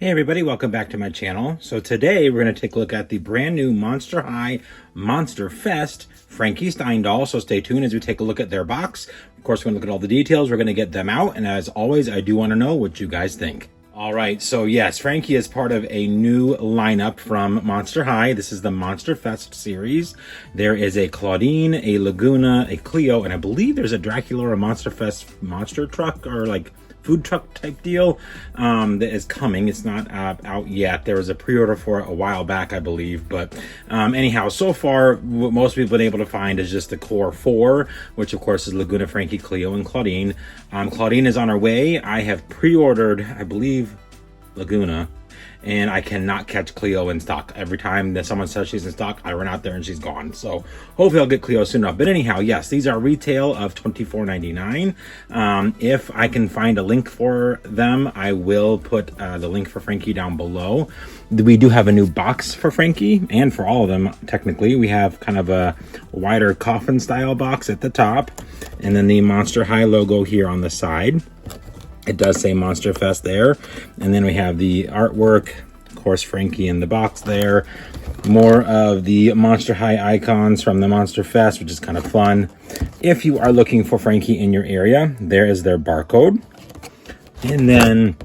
Hey everybody, welcome back to my channel. So today we're going to take a look at the brand new Monster High Monster Fest Frankie Stein doll. So stay tuned as we take a look at their box. Of course, we're going to look at all the details. We're going to get them out. And as always, I do want to know what you guys think. All right, so yes, Frankie is part of a new lineup from Monster High. This is the Monster Fest series. There is a Claudine, a Laguna, a Cleo, and I believe there's a Dracula or a Monster Fest monster truck or like food truck type deal that is coming. It's not out yet. There was a pre-order for it a while back, I believe. But anyhow, so far, what most people have been able to find is just the core four, which of course is Laguna, Frankie, Cleo, and Claudine. Claudine is on her way. I have pre-ordered, I believe, Laguna, and I cannot catch Cleo in stock. Every time that someone says she's in stock, I run out there and she's gone. So hopefully I'll get Cleo soon enough. But anyhow, yes, these are retail of $24.99. If I can find a link for them, I will put the link for Frankie down below. We do have a new box for Frankie and for all of them. Technically, we have kind of a wider coffin style box at the top, and then the Monster High logo here on the side. It does say Monster Fest there. And then we have the artwork, of course, Frankie in the box there. More of the Monster High icons from the Monster Fest, which is kind of fun. If you are looking for Frankie in your area, there is their barcode. And then,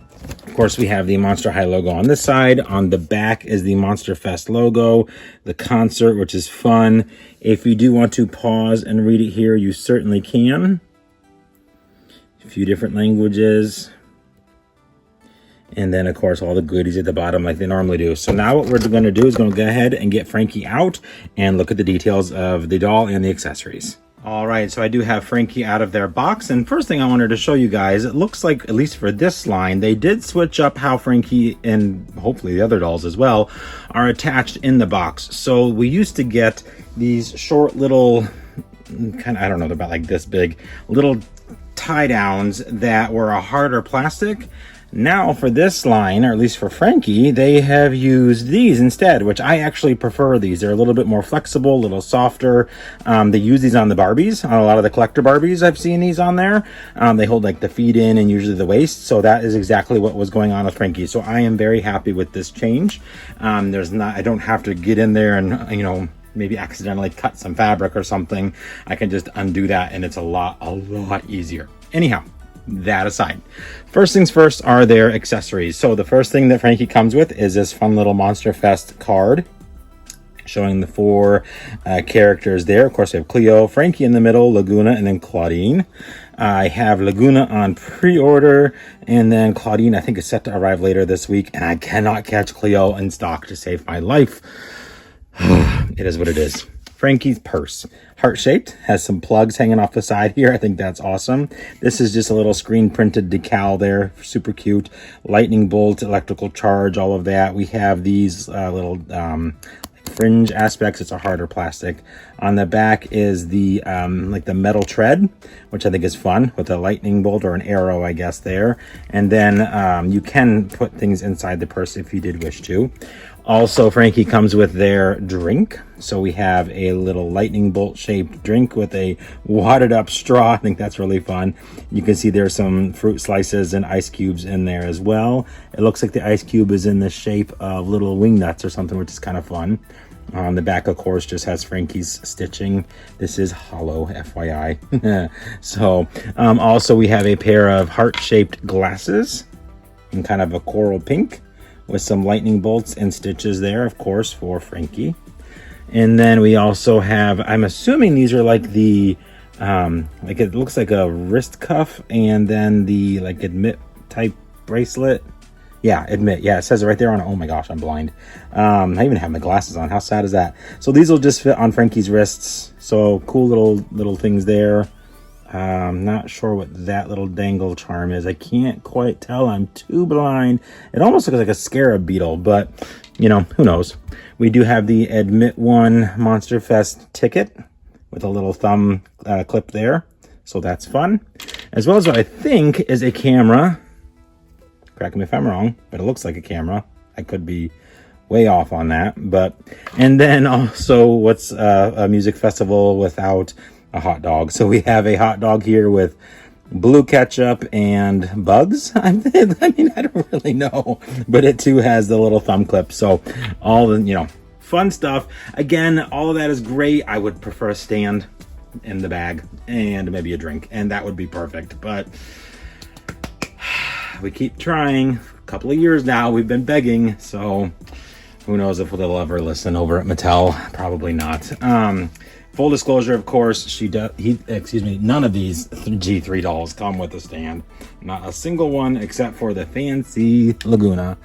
of course, we have the Monster High logo on this side. On the back is the Monster Fest logo, the concert, which is fun. If you do want to pause and read it here, you certainly can. A few different languages, and then of course all the goodies at the bottom like they normally do. So now what we're going to do is going to go ahead and get Frankie out and look at the details of the doll and the accessories. All right, so I do have Frankie out of their box, and first thing I wanted to show you guys, it looks like, at least for this line, they did switch up how Frankie, and hopefully the other dolls as well, are attached in the box. So we used to get these short little, kind of, I don't know, they're about like this big, little tie downs that were a harder plastic. Now for this line, or at least for Frankie, they have used these instead, which I actually prefer these. They're a little bit more flexible, a little softer. They use these on the Barbies, on a lot of the collector Barbies. I've seen these on there. They hold like the feet in and usually the waist. So that is exactly what was going on with Frankie. So I am very happy with this change. I don't have to get in there and, maybe accidentally cut some fabric or something. I can just undo that and it's a lot easier. Anyhow, that aside, first things first are their accessories. So the first thing that Frankie comes with is this fun little Monster Fest card showing the four characters there. Of course, we have Cleo, Frankie in the middle, Laguna, and then Claudine. I have Laguna on pre-order, and then Claudine I think is set to arrive later this week, and I cannot catch Cleo in stock to save my life. It is what it is. Frankie's purse, heart-shaped, has some plugs hanging off the side here. I think that's awesome. This is just a little screen printed decal there, super cute. Lightning bolt, electrical charge, all of that. We have these little fringe aspects. It's a harder plastic. On the back is the like the metal tread, which I think is fun, with a lightning bolt or an arrow, I guess, there. And then you can put things inside the purse if you did wish to. Also, Frankie comes with their drink. So we have a little lightning bolt shaped drink with a wadded up straw. I think that's really fun. You can see there's some fruit slices and ice cubes in there as well. It looks like the ice cube is in the shape of little wing nuts or something, which is kind of fun. The back, of course, just has Frankie's stitching. This is hollow, FYI. So also we have a pair of heart-shaped glasses in kind of a coral pink, with some lightning bolts and stitches there, of course, for Frankie. And then we also have, I'm assuming these are like the, like it looks like a wrist cuff, and then the like admit type bracelet. Yeah, admit. Yeah, it says it right there on it. Oh my gosh, I'm blind. I even have my glasses on. How sad is that? So these will just fit on Frankie's wrists. So cool little things there. I'm not sure what that little dangle charm is. I can't quite tell. I'm too blind. It almost looks like a scarab beetle, but who knows? We do have the Admit One Monster Fest ticket with a little thumb clip there. So that's fun. As well as what I think is a camera. Correct me if I'm wrong, but it looks like a camera. I could be way off on that. And then also what's a music festival without a hot dog. So we have a hot dog here with blue ketchup and bugs. I mean, I don't really know, but it too has the little thumb clip. So all the, fun stuff. Again, all of that is great. I would prefer a stand in the bag and maybe a drink, and that would be perfect. But we keep trying. A couple of years now, we've been begging. So who knows if they'll ever listen over at Mattel? Probably not. Full disclosure, of course, none of these G3 dolls come with a stand. Not a single one except for the fancy Laguna.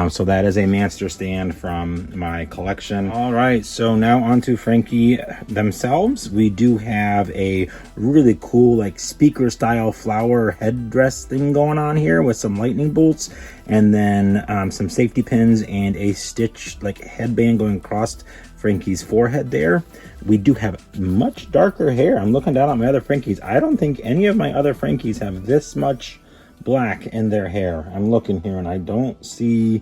So that is a Manster stand from my collection. All right, so now on to Frankie themselves. We do have a really cool, like, speaker style flower headdress thing going on here with some lightning bolts, and then some safety pins and a stitch, like, headband going across Frankie's forehead there. We do have much darker hair. I'm looking down at my other Frankies. I don't think any of my other Frankies have this much black in their hair. I'm looking here and I don't see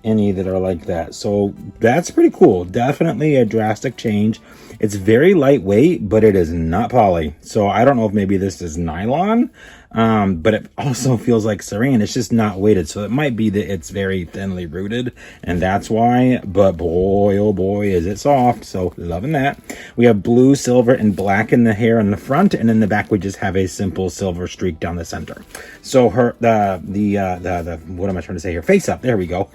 any that are like that. So that's pretty cool. Definitely a drastic change. It's very lightweight, but it is not poly. So I don't know if maybe this is nylon, but it also feels like saran. It's just not weighted. So it might be that it's very thinly rooted and that's why, but boy, oh boy, is it soft. So loving that. We have blue, silver, and black in the hair in the front, and in the back we just have a simple silver streak down the center. So her, the what am I trying to say here? Face up, there we go,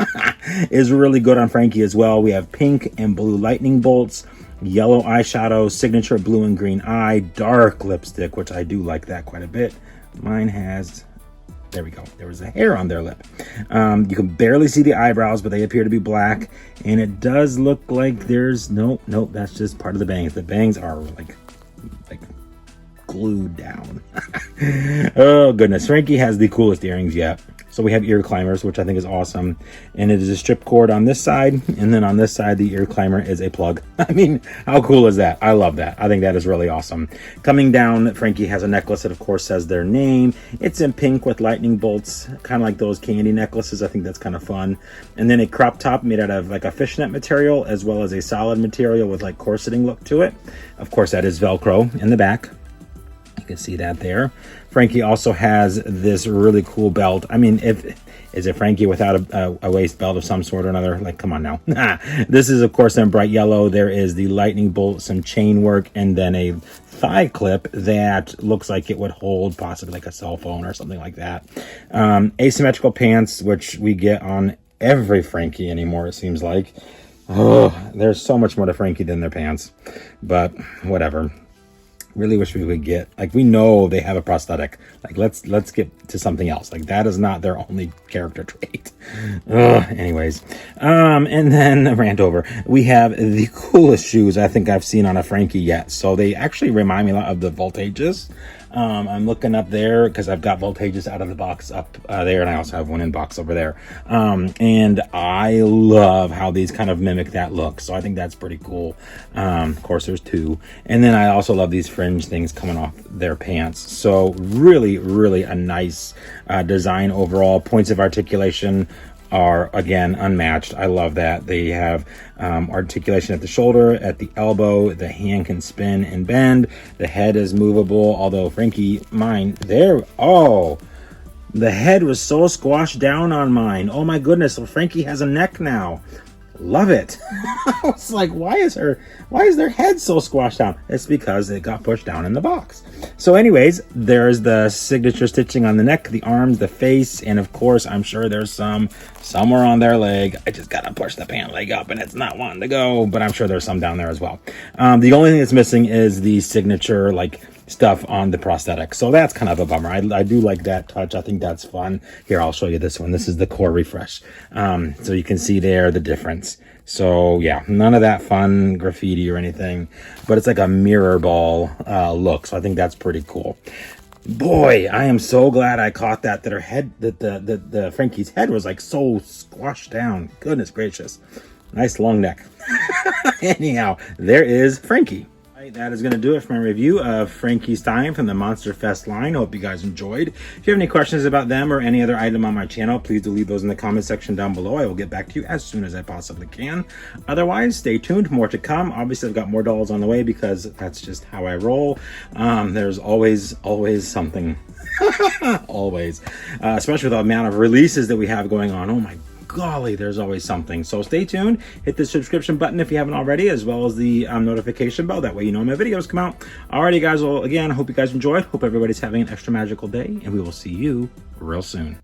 is really good on Frankie as well. We have pink and blue lightning bolts, yellow eyeshadow, signature blue and green eye, dark lipstick, which I do like that quite a bit. Mine has, there we go, there was a hair on their lip. You can barely see the eyebrows, but they appear to be black, and it does look like there's nope, that's just part of the bangs. The bangs are like glued down. Oh goodness, Frankie has the coolest earrings yet. So we have ear climbers, which I think is awesome. And it is a strip cord on this side. And then on this side, the ear climber is a plug. I mean, how cool is that? I love that. I think that is really awesome. Coming down, Frankie has a necklace that, of course, says their name. It's in pink with lightning bolts, kind of like those candy necklaces. I think that's kind of fun. And then a crop top made out of like a fishnet material, as well as a solid material with like corseting look to it. Of course, that is Velcro in the back. You can see that there. Frankie also has this really cool belt. I mean, is it Frankie without a waist belt of some sort or another? Like, come on now. This is, of course, in bright yellow. There is the lightning bolt, some chain work, and then a thigh clip that looks like it would hold possibly like a cell phone or something like that. Asymmetrical pants, which we get on every Frankie anymore, it seems like. Oh, there's so much more to Frankie than their pants, but whatever. Really wish we would get, like, we know they have a prosthetic. Like, let's get to something else. Like, that is not their only character trait. Anyways, and then rant over. We have the coolest shoes I think I've seen on a Frankie yet. So they actually remind me a lot of the Voltages. I'm looking up there because I've got Voltages out of the box up there, and I also have one in box over there. And I love how these kind of mimic that look. So I think that's pretty cool. Of course, there's two. And then I also love these fringe things coming off their pants. So really, really a nice design overall. Points of articulation are, again, unmatched. I love that. They have articulation at the shoulder, at the elbow. The hand can spin and bend. The head is movable, although Frankie, mine, there, oh, the head was so squashed down on mine. Oh my goodness, so Frankie has a neck now. Love it. I was like, why is their head so squashed down? It's because it got pushed down in the box. So anyways, there's the signature stitching on the neck, the arms, the face, and of course, I'm sure there's some somewhere on their leg. I just gotta push the pant leg up and it's not wanting to go, but I'm sure there's some down there as well. The only thing that's missing is the signature, like, stuff on the prosthetic. So that's kind of a bummer. I do like that touch. I think that's fun. Here, I'll show you this one. This is the core refresh. So you can see there the difference. So yeah, none of that fun graffiti or anything, but it's like a mirror ball look. So I think that's pretty cool. Boy, I am so glad I caught that her head, that the Frankie's head was like so squashed down. Goodness gracious. Nice long neck. Anyhow, there is Frankie. That is going to do it for my review of Frankie Stein from the Monster Fest line. Hope you guys enjoyed. If you have any questions about them or any other item on my channel, please do leave those in the comment section down below. I will get back to you as soon as I possibly can. Otherwise, stay tuned. More to come. Obviously, I've got more dolls on the way because that's just how I roll. There's always something. Always, especially with the amount of releases that we have going on. Oh my golly, there's always something. So stay tuned, hit the subscription button if you haven't already, as well as the notification bell. That way you know when my videos come out. Alrighty guys, well again, I hope you guys enjoyed. Hope everybody's having an extra magical day, and we will see you real soon.